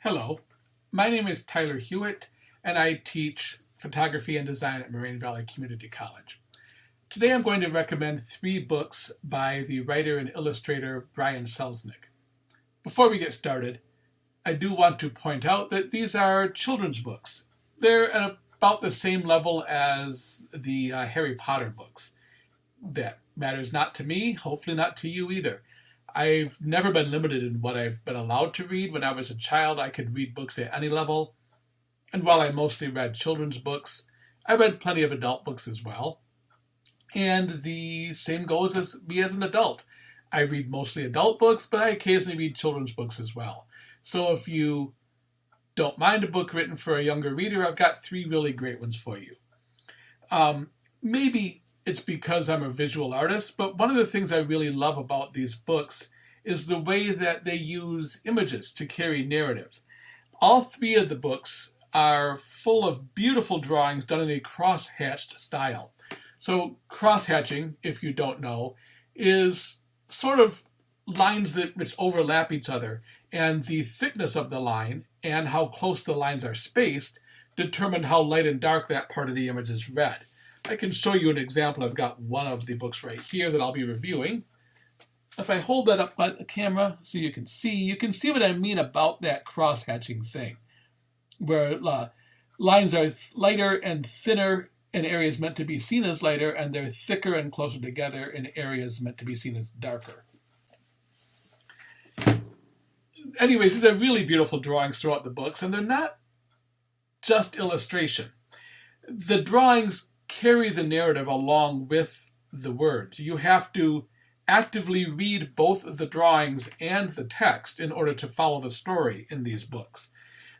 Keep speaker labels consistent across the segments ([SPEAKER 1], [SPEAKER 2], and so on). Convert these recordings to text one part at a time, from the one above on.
[SPEAKER 1] Hello, my name is Tyler Hewitt, and I teach photography and design at Moraine Valley Community College. Today I'm going to recommend 3 books by the writer and illustrator Brian Selznick. Before we get started, I do want to point out that these are children's books. They're at about the same level as the Harry Potter books. That matters not to me, hopefully not to you either. I've never been limited in what I've been allowed to read. When I was a child, I could read books at any level. And while I mostly read children's books, I read plenty of adult books as well. And the same goes as me as an adult. I read mostly adult books, but I occasionally read children's books as well. So if you don't mind a book written for a younger reader, I've got 3 really great ones for you. Maybe it's because I'm a visual artist, but one of the things I really love about these books is the way that they use images to carry narratives. All 3 of the books are full of beautiful drawings done in a cross-hatched style. So cross-hatching, if you don't know, is sort of lines which overlap each other, and the thickness of the line and how close the lines are spaced determine how light and dark that part of the image is read. I can show you an example. I've got one of the books right here that I'll be reviewing. If I hold that up by the camera so you can see what I mean about that cross-hatching thing, where lines are lighter and thinner in areas meant to be seen as lighter, and they're thicker and closer together in areas meant to be seen as darker. Anyways, these are really beautiful drawings throughout the books, and they're not just illustration. The drawings carry the narrative along with the words. You have to actively read both the drawings and the text in order to follow the story in these books.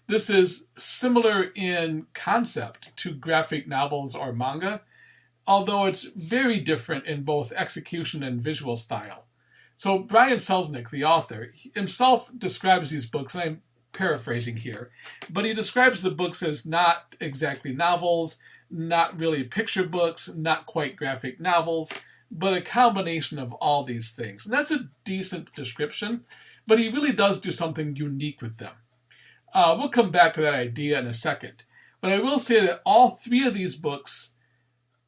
[SPEAKER 1] This is similar in concept to graphic novels or manga, although it's very different in both execution and visual style. So Brian Selznick, the author, himself describes these books, and I'm paraphrasing here, but he describes the books as not exactly novels, not really picture books, not quite graphic novels, but a combination of all these things. And that's a decent description, but he really does do something unique with them. We'll come back to that idea in a second. But I will say that all 3 of these books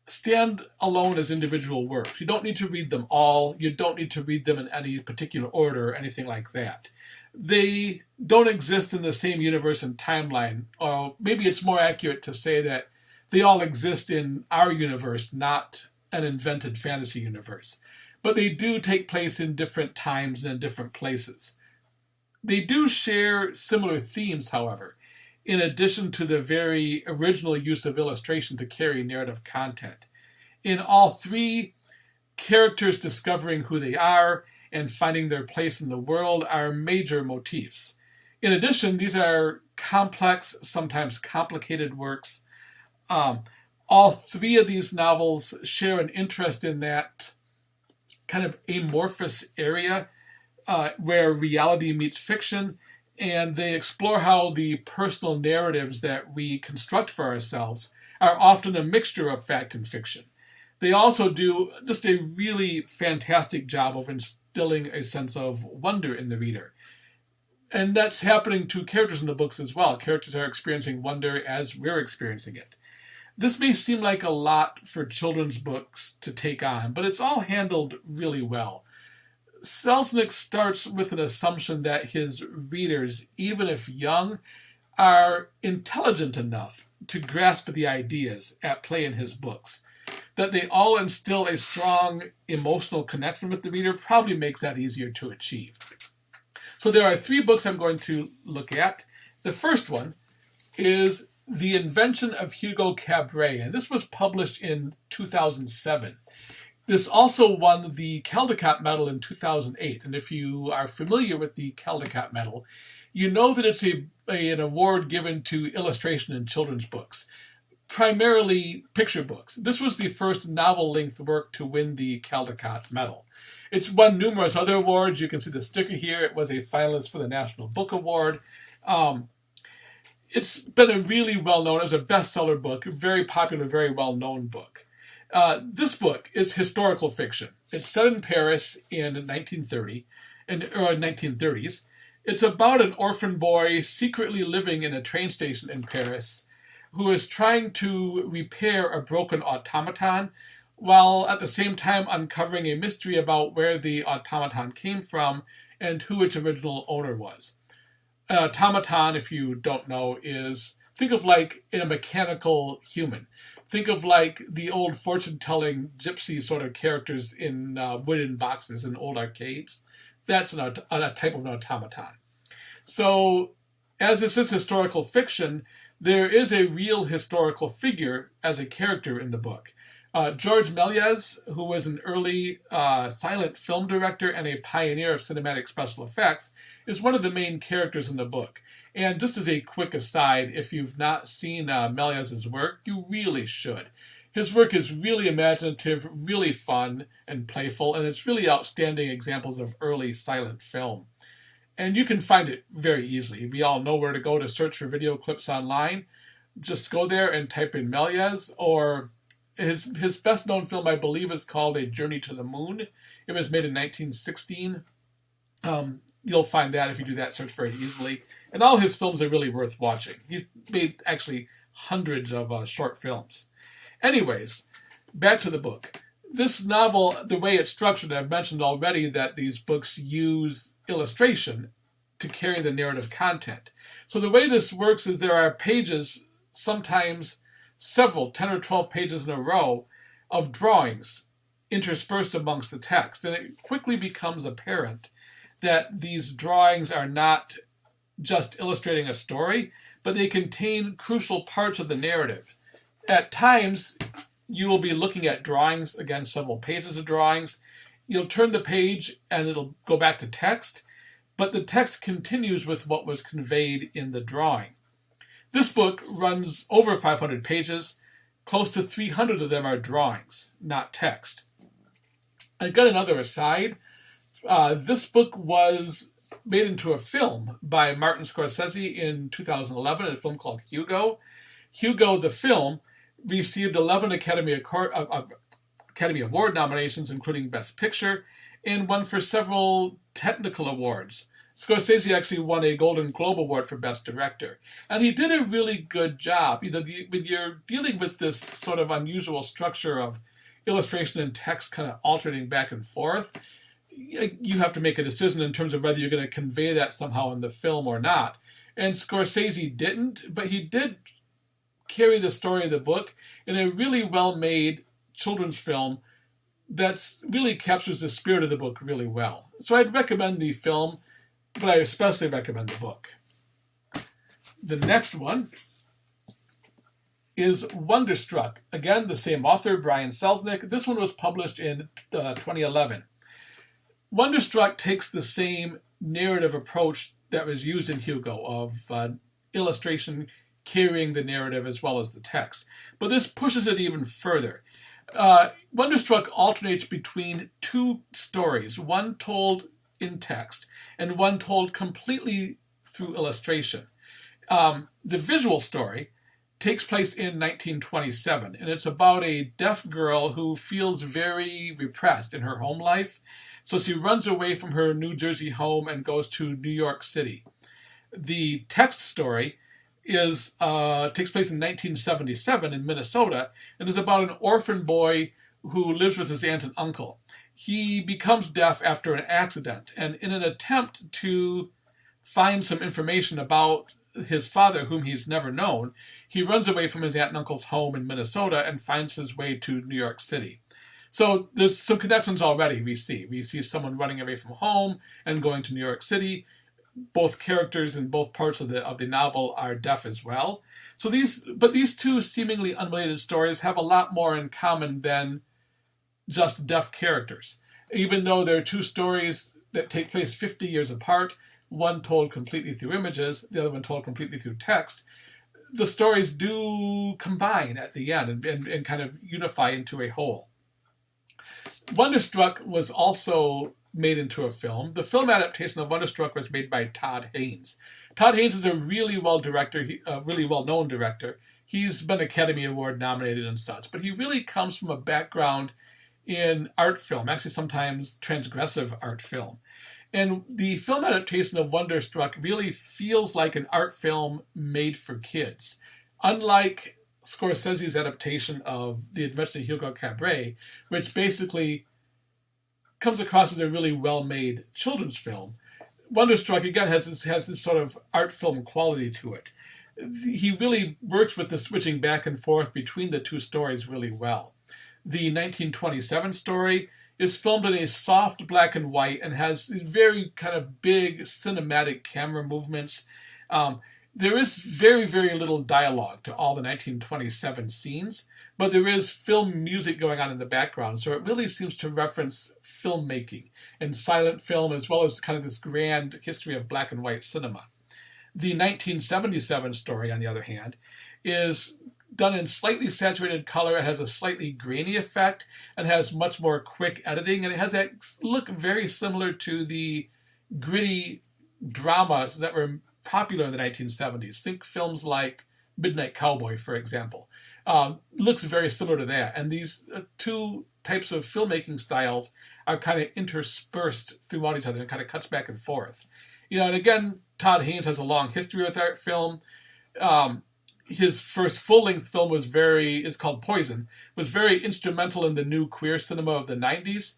[SPEAKER 1] stand alone as individual works. You don't need to read them all. You don't need to read them in any particular order or anything like that. They don't exist in the same universe and timeline. Or maybe it's more accurate to say that they all exist in our universe, not an invented fantasy universe. But they do take place in different times and in different places. They do share similar themes, however, in addition to the very original use of illustration to carry narrative content. In all 3, characters discovering who they are and finding their place in the world are major motifs. In addition, these are complex, sometimes complicated works. All 3 of these novels share an interest in that kind of amorphous area where reality meets fiction, and they explore how the personal narratives that we construct for ourselves are often a mixture of fact and fiction. They also do just a really fantastic job of instilling a sense of wonder in the reader. And that's happening to characters in the books as well. Characters are experiencing wonder as we're experiencing it. This may seem like a lot for children's books to take on, but it's all handled really well. Selznick starts with an assumption that his readers, even if young, are intelligent enough to grasp the ideas at play in his books. That they all instill a strong emotional connection with the reader probably makes that easier to achieve. So there are 3 books I'm going to look at. The first one is The Invention of Hugo Cabre, and this was published in 2007. This also won the Caldecott Medal in 2008, and if you are familiar with the Caldecott Medal, you know that it's an award given to illustration in children's books, primarily picture books. This was the first novel-length work to win the Caldecott Medal. It's won numerous other awards. You can see the sticker here. It was a finalist for the National Book Award. It's been a really well-known, as a bestseller book, very popular, very well-known book. This book is historical fiction. It's set in Paris in 1930, or 1930s. It's about an orphan boy secretly living in a train station in Paris who is trying to repair a broken automaton while at the same time uncovering a mystery about where the automaton came from and who its original owner was. An automaton, if you don't know, think of like in a mechanical human. Think of like the old fortune-telling gypsy sort of characters in wooden boxes in old arcades. That's a type of an automaton. So, as this is historical fiction, there is a real historical figure as a character in the book. George Méliès, who was an early silent film director and a pioneer of cinematic special effects, is one of the main characters in the book. And just as a quick aside, if you've not seen Méliès's work, you really should. His work is really imaginative, really fun and playful, and it's really outstanding examples of early silent film. And you can find it very easily. We all know where to go to search for video clips online. Just go there and type in Méliès, or his best-known film, I believe, is called A Journey to the Moon. It was made in 1916. You'll find that if you do that search very easily. And all his films are really worth watching. He's made actually hundreds of short films. Anyways, back to the book. This novel, the way it's structured, I've mentioned already that these books use illustration to carry the narrative content. So the way this works is there are pages, sometimes several, 10 or 12 pages in a row, of drawings interspersed amongst the text. And it quickly becomes apparent that these drawings are not just illustrating a story, but they contain crucial parts of the narrative. At times, you will be looking at drawings, again, several pages of drawings. You'll turn the page and it'll go back to text, but the text continues with what was conveyed in the drawing. This book runs over 500 pages. Close to 300 of them are drawings, not text. I've got another aside. This book was made into a film by Martin Scorsese in 2011, a film called Hugo. Hugo, the film, received 11 Academy Award nominations, including Best Picture, and won for several technical awards. Scorsese actually won a Golden Globe Award for Best Director. And he did a really good job. When you're dealing with this sort of unusual structure of illustration and text kind of alternating back and forth, you have to make a decision in terms of whether you're going to convey that somehow in the film or not. And Scorsese didn't, but he did carry the story of the book in a really well-made children's film that really captures the spirit of the book really well. So I'd recommend the film, but I especially recommend the book. The next one is Wonderstruck. Again, the same author, Brian Selznick. This one was published in 2011. Wonderstruck takes the same narrative approach that was used in Hugo of illustration carrying the narrative as well as the text. But this pushes it even further. Wonderstruck alternates between two stories, one told in text and one told completely through illustration. The visual story takes place in 1927, and it's about a deaf girl who feels very repressed in her home life. So she runs away from her New Jersey home and goes to New York City. The text story takes place in 1977 in Minnesota and is about an orphan boy who lives with his aunt and uncle. He becomes deaf after an accident, and in an attempt to find some information about his father, whom he's never known, he runs away from his aunt and uncle's home in Minnesota and finds his way to New York City. So there's some connections already we see. We see someone running away from home and going to New York City. Both characters in both parts of the novel are deaf as well. So these two seemingly unrelated stories have a lot more in common than just deaf characters. Even though they're two stories that take place 50 years apart, one told completely through images, the other one told completely through text, the stories do combine at the end and kind of unify into a whole. Wonderstruck was also made into a film. The film adaptation of Wonderstruck was made by Todd Haynes. Todd Haynes is a really well-known director. He's been Academy Award nominated and such, but he really comes from a background in art film, actually sometimes transgressive art film. And the film adaptation of Wonderstruck really feels like an art film made for kids. Unlike Scorsese's adaptation of The Invention of Hugo Cabre, which basically comes across as a really well-made children's film, Wonderstruck, again, has this sort of art film quality to it. He really works with the switching back and forth between the two stories really well. The 1927 story is filmed in a soft black and white and has very kind of big cinematic camera movements. There is very, very little dialogue to all the 1927 scenes, but there is film music going on in the background, so it really seems to reference filmmaking and silent film, as well as kind of this grand history of black and white cinema. The 1977 story, on the other hand, is done in slightly saturated color. It has a slightly grainy effect and has much more quick editing, and it has that look very similar to the gritty dramas that were popular in the 1970s. Think films like Midnight Cowboy, for example. Looks very similar to that. And these two types of filmmaking styles are kind of interspersed throughout each other and kind of cuts back and forth. And again, Todd Haynes has a long history with art film. His first full-length film is called Poison, was very instrumental in the new queer cinema of the 90s.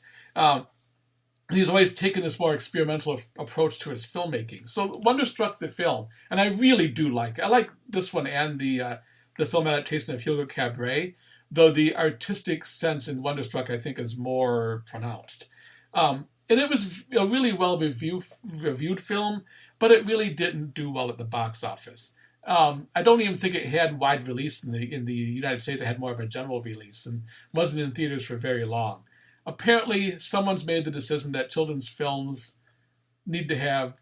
[SPEAKER 1] He's always taken this more experimental approach to his filmmaking. So Wonderstruck the film, and I really do like it. I like this one and the film adaptation of Hugo Cabre, though the artistic sense in Wonderstruck, I think, is more pronounced. And it was a really well-reviewed film, but it really didn't do well at the box office. I don't even think it had wide release in the United States. It had more of a general release and wasn't in theaters for very long. Apparently, someone's made the decision that children's films need to have,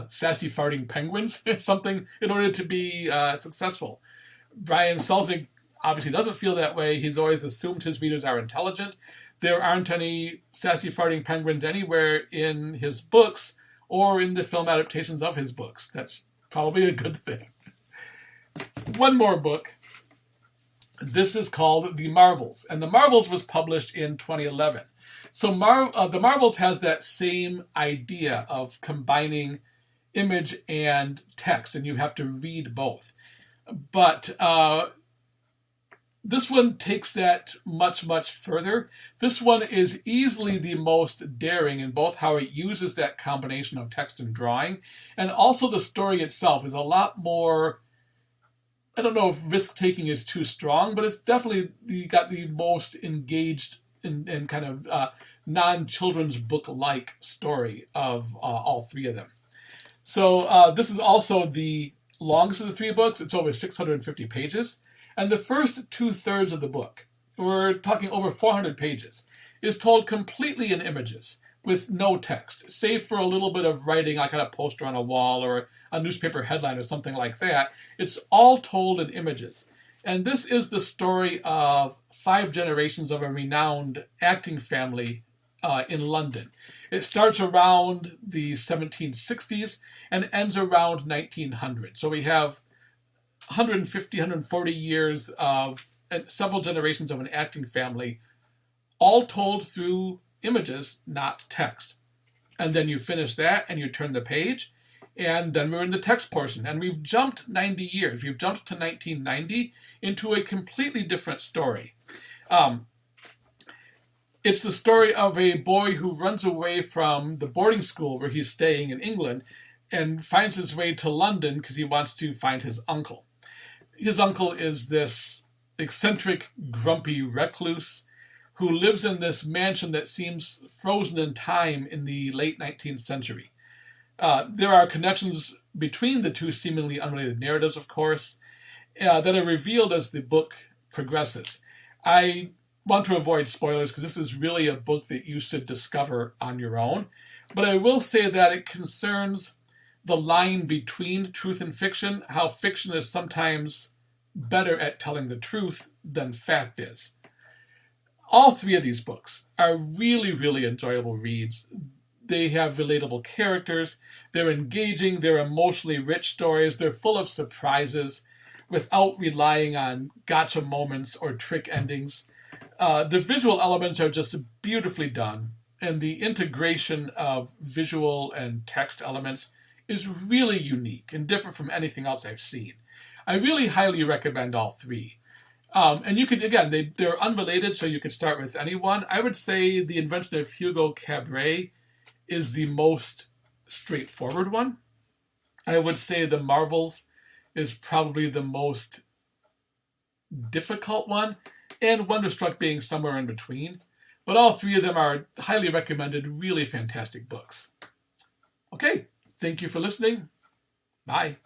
[SPEAKER 1] sassy farting penguins or something in order to be successful. Brian Selznick obviously doesn't feel that way. He's always assumed his readers are intelligent. There aren't any sassy farting penguins anywhere in his books or in the film adaptations of his books. That's probably a good thing. One more book. This is called The Marvels, and The Marvels was published in 2011. So The Marvels has that same idea of combining image and text, and you have to read both. But this one takes that much, much further. This one is easily the most daring in both how it uses that combination of text and drawing, and also the story itself is a lot more, I don't know if risk-taking is too strong, but it's definitely got the most engaged and kind of non-children's book-like story of all three of them. So this is also the longest of the three books. It's over 650 pages. And the first 2/3 of the book, we're talking over 400 pages, is told completely in images with no text, save for a little bit of writing like on a poster on a wall or a newspaper headline or something like that. It's all told in images. And this is the story of 5 generations of a renowned acting family in London. It starts around the 1760s and ends around 1900. So we have 150, 140 years of several generations of an acting family, all told through images, not text. And then you finish that and you turn the page, and then we're in the text portion. And we've jumped 90 years. We've jumped to 1990 into a completely different story. It's the story of a boy who runs away from the boarding school where he's staying in England and finds his way to London because he wants to find his uncle. His uncle is this eccentric, grumpy recluse who lives in this mansion that seems frozen in time in the late 19th century. There are connections between the two seemingly unrelated narratives, of course, that are revealed as the book progresses. I want to avoid spoilers because this is really a book that you should discover on your own, but I will say that it concerns the line between truth and fiction, how fiction is sometimes better at telling the truth than fact is. All 3 of these books are really, really enjoyable reads. They have relatable characters, they're engaging, they're emotionally rich stories, they're full of surprises without relying on gotcha moments or trick endings. The visual elements are just beautifully done. and the integration of visual and text elements is really unique and different from anything else I've seen. I really highly recommend all three. And you can, again, they're unrelated, so you can start with any one. I would say the Invention of Hugo Cabre is the most straightforward one. I would say the Marvels is probably the most difficult one, and Wonderstruck being somewhere in between. But all three of them are highly recommended, really fantastic books. Okay, thank you for listening. Bye.